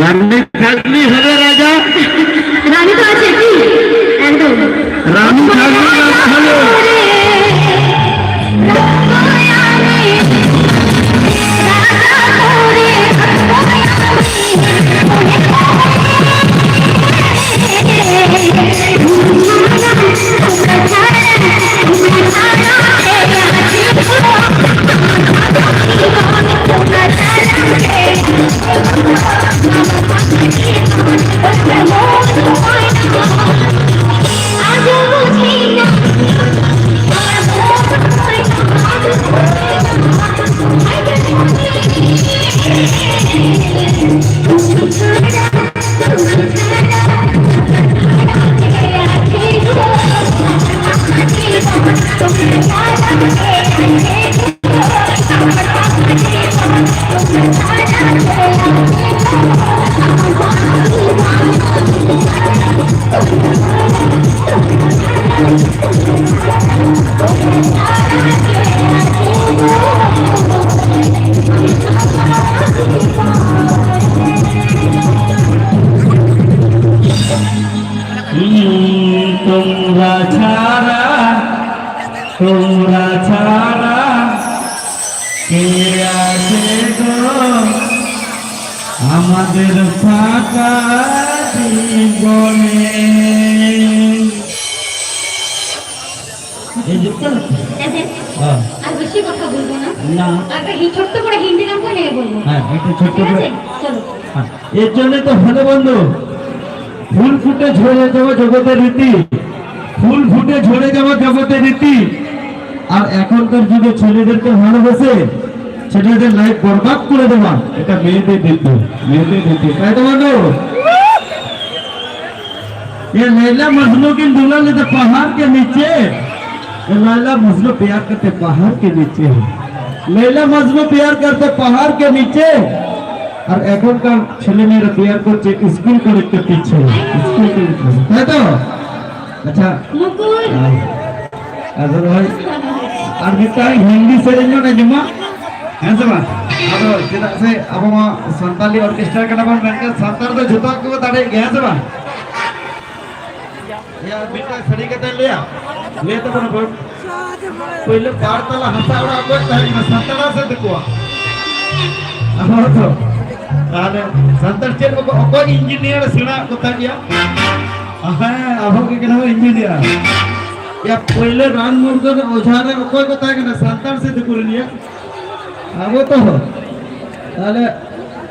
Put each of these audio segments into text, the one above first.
रानी फैसली हरे राजा रानी तो আছে কি একদম रानी फैसली हलो তোমরা ছাড়া কে আছে গো আমাদের ফাঁকা জীবনে। আর বেশি কথা বলবো না, না একটা ছোট্ট করে হিন্দি গান করে বলবো। হ্যাঁ একটু ছোট্ট করে চলো। এর জন্য তো ভালো বন্ধু, ফুল ফুটে ঝরে যাওয়া জগতের রীতি, ফুল ফুটে ঝরে যাওয়া জগতের রীতি। আর এখনকার যুগে ছেলেদেরকে ভালোবেসে ছেলেদের লাইফ বরবাদ করে দেওয়া, এটা মেয়েদের দিত, মেয়েদের দিত, তাই তো বন্ধু? ये लैला मजनू की दुल्हन तो पहाड़ के नीचे, लैला मजनू प्यार करते पहाड़ के नीचे, लैला मजनू प्यार करते पहाड़ के नीचे। और এখনকার ছেলেমেয়েরা প্যার করছে স্কুল কলেজের পিছে, স্কুল কলেজ, তাই তো? আচ্ছা মুকুল আজর ভাই আর একটা হিন্দি সেরেঞ্জ না জমা हैं से बात अदो चेदा से अब मा संताली ऑर्केस्ट्रा कना बन मेनके संतार तो जतो को दाड़े गया से बा या बेटा सड़ी कते लिया ले तो बन पहले बार तला हंसा उड़ा को तारी संतारा से देखो अब तो ताले संतार चेल को को इंजीनियर सेना को ताडिया हां अब के कना इंजीनियर या पहले रान मुर्गन ओझारे को ताय कना संतार से देखो लिया अब तो हो ताले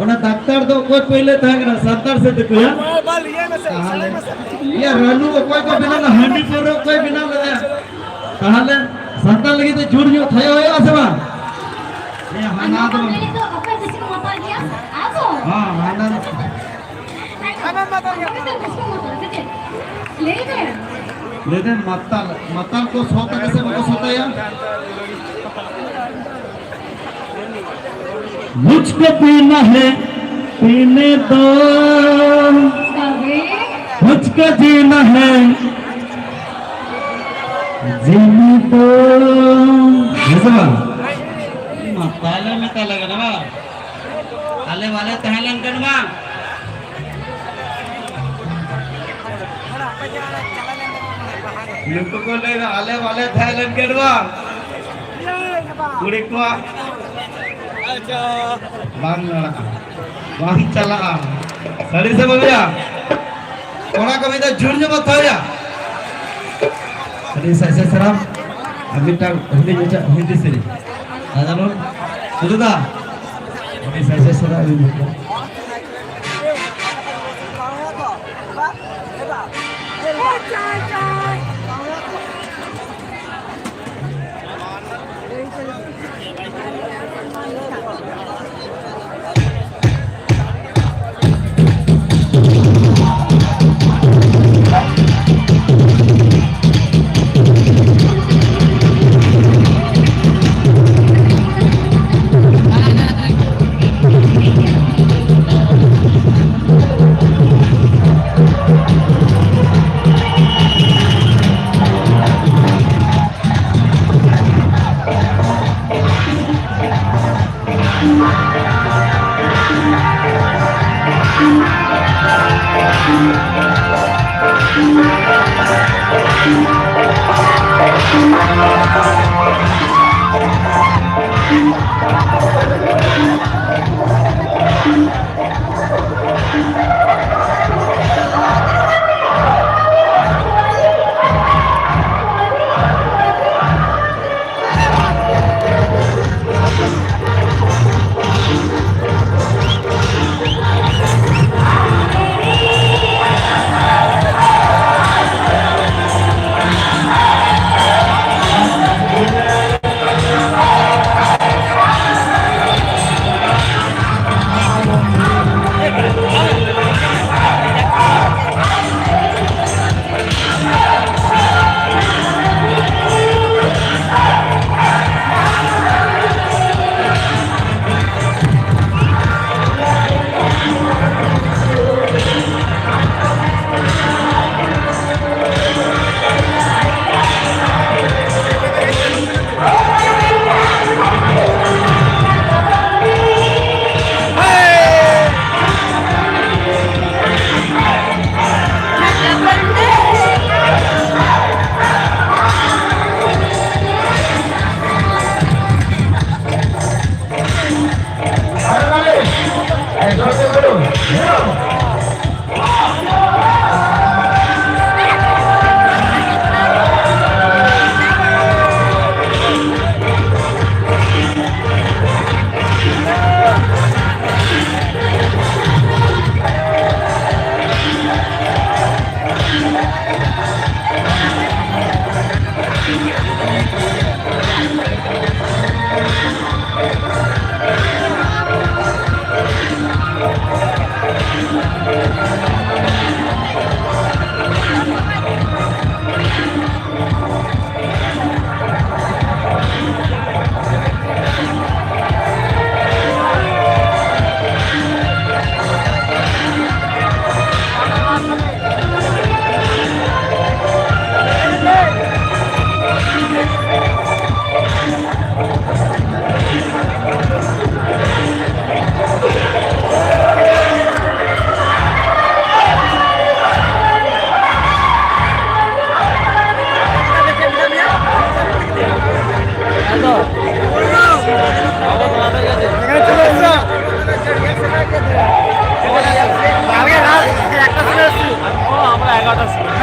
ओना डॉक्टर तो कोई पहले था ना संतार से देखो या रानू कोई को बिना ना हंडी पर कोई बिना ना ताले संतार लगी तो जुड़ जो थयो है आसमा ये हाना तो तो अपन किसी को मत दिया आगो हां हाना ले दे मतल मतल को सोता कैसे को सोता या मुझको पीना है पीने दो मुझको जीना है जीने दो ताले में ताले लगा ना आले वाले तहलन करना लुक को ले आले वाले तहलन करवा कुड़ी को बांग चला सड़ी से बोलिया कोना कभी तो झुंड मत हो जा सड़ी से सराम अभी तक हिंदी से दादा लोग सुनो दा अभी से सराम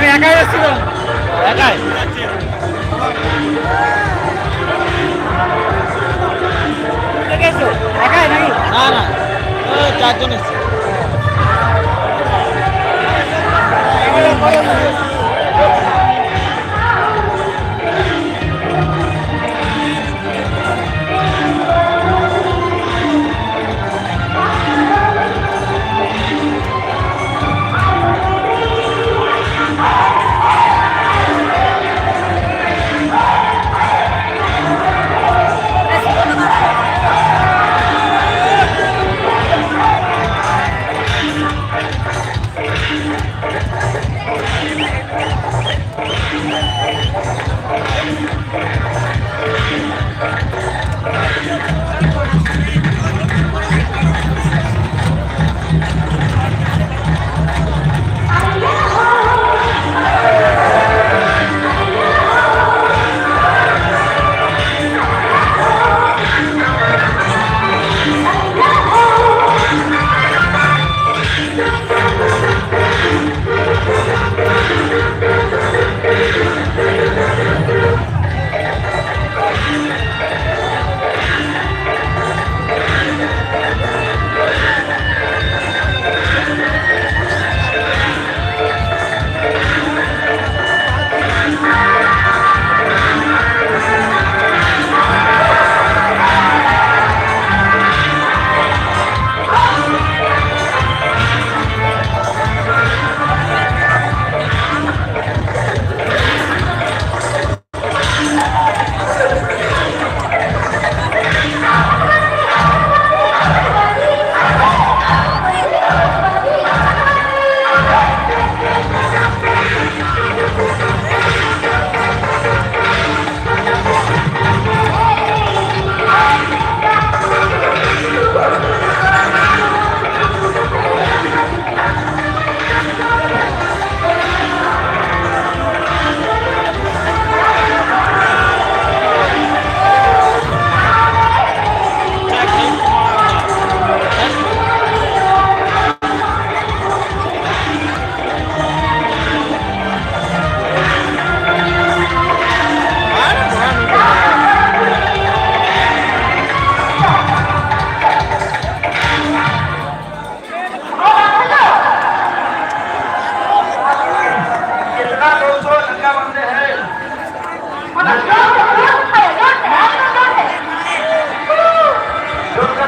আমি একাই এসেছিলাম একাই একাই নাকি না না চারজন এসেছে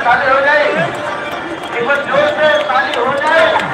ताली हो जाए एक बार जोर से ताली हो जाए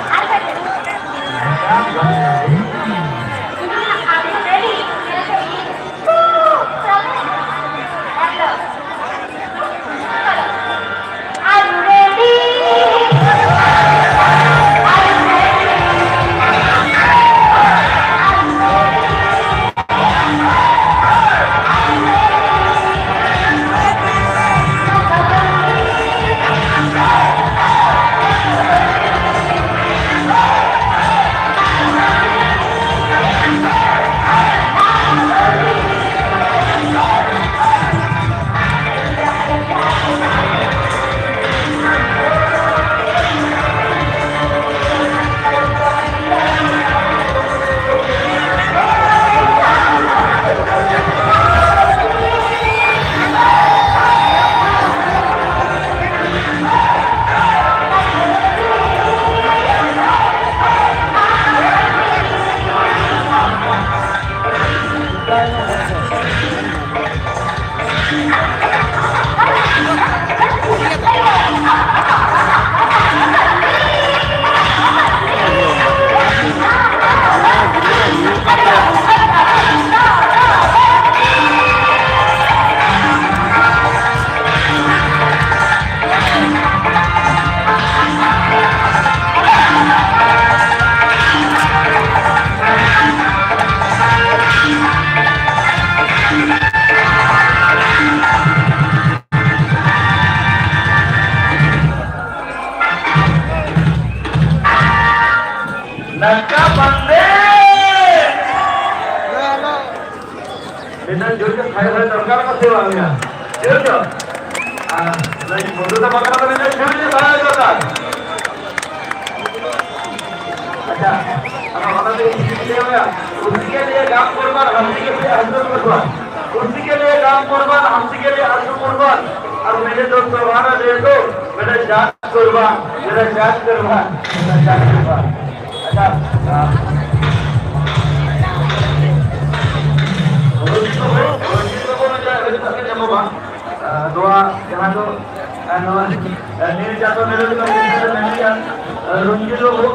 लंका बंदे इधर जो खाए हुए दरकार का सेवा गया जो नहीं मुझे तो पकड़ा तो मैंने छूट नहीं पाया जाता अच्छा अब हमारा तो ये गया उसी के लिए काम कुर्बान, हमसी के लिए हजरत कुर्बान, उसी के लिए काम कुर्बान, हमसी के लिए हजरत कुर्बान। और मेरे दोस्त हमारा दे दो, मेरा जान कुर्बान, मेरा जान कुर्बान, मेरा जान कुर्बान। अच्छा doa jangan tu ni jatuh ni tu ni runji dulu.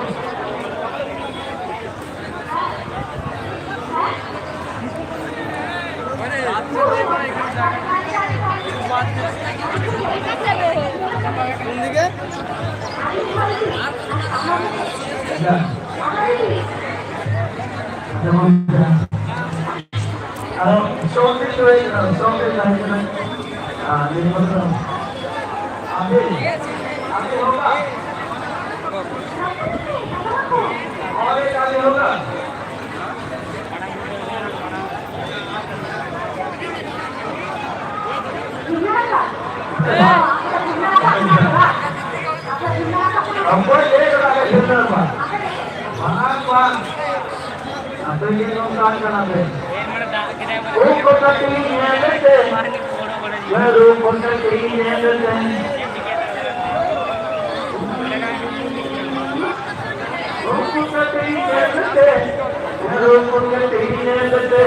Kalau something tu, something lain. Ini macam ambil hoga. और एक आगे होगा। हमको ये लगा के सुंदर बात। महान तो ये लोग काम करना है। उनको कटी है लेते। ये रूम को कटी है लेते। उनको कटी है लेते। ये रूम को कटी है लेते।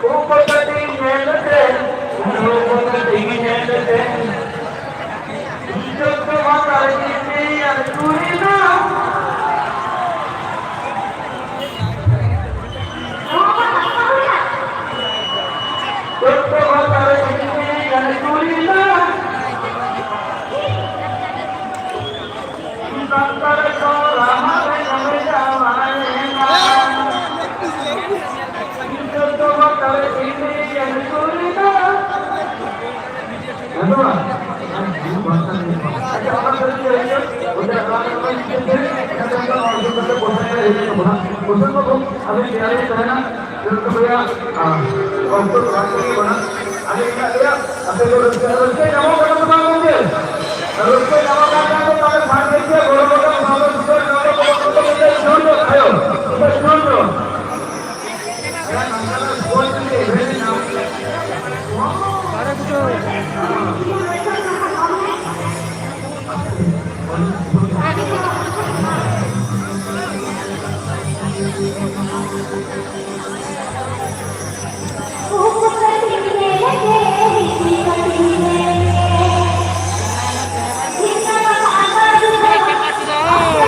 ऊपर कटी है लेते। ऊपर कटी है लेते। जो तो माता की नहीं अनूरी ना। जो तो माता की नहीं अनूरी ना। संतर को रामा में नमे जावाने ना। जो तो माता की नहीं अनूरी ना। धन्यवाद।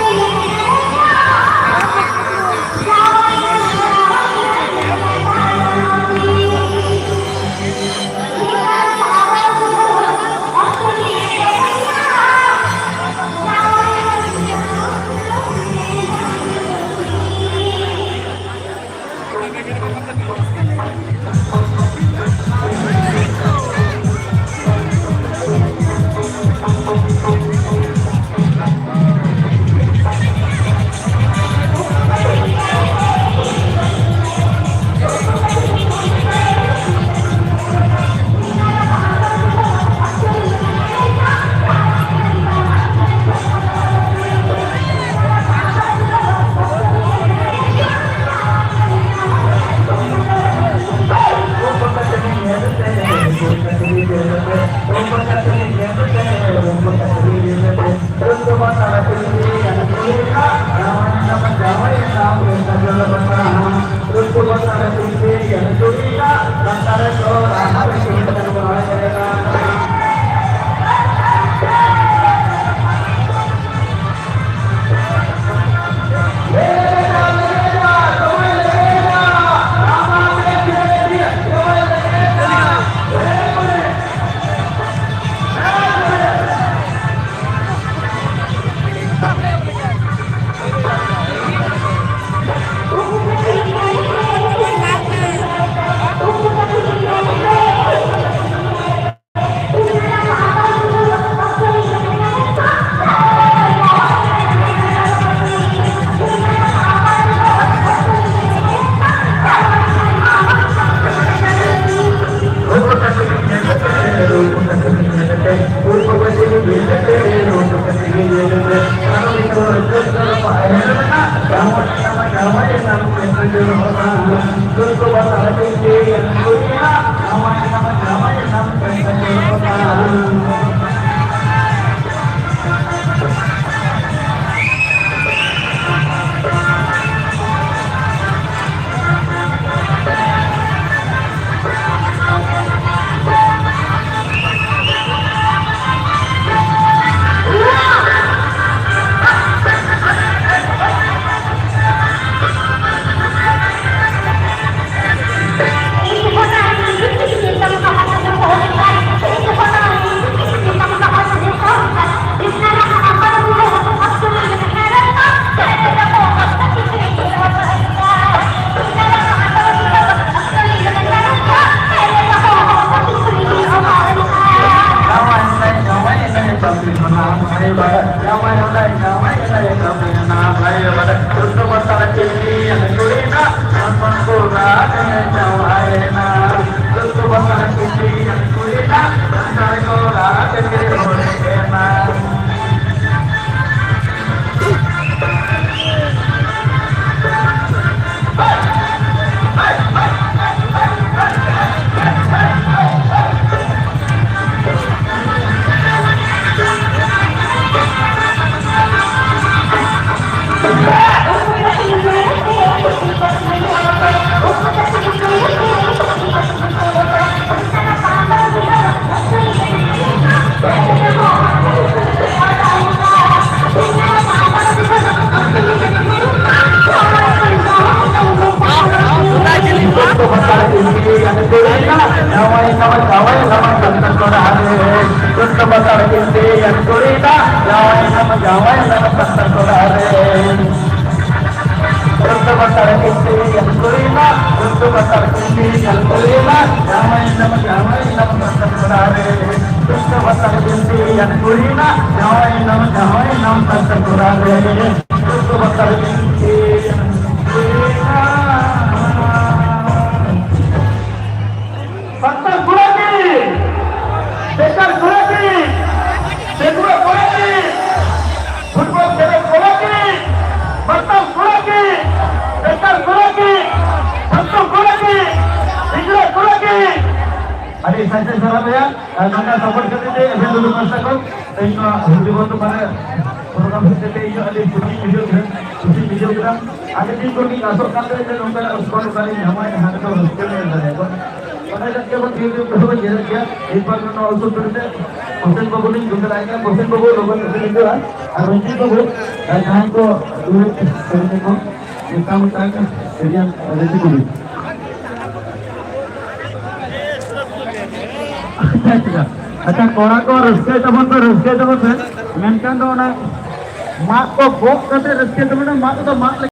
Thank you. Adik saya salam ya, karena support kita ini dulu masa kau, ini hidup itu mana program kita ini ada suci video kita, ada di kau ni asal kata itu orang kalau sekolah kali ni, hama yang kita harus kerja ni, pada jadinya pun video itu berjalan dia, ipan itu also berjalan, proses bagu ni juga lagi, proses bagu logo itu juga, arrange bagu, jangan kau dulu kerja kau, kamu tanya, kerja arrange bagu. अच्छा कोड़ा को रस्के तबन मेनकान दो ना माँ को भोग करते रस्के तबन माँ को तो माँ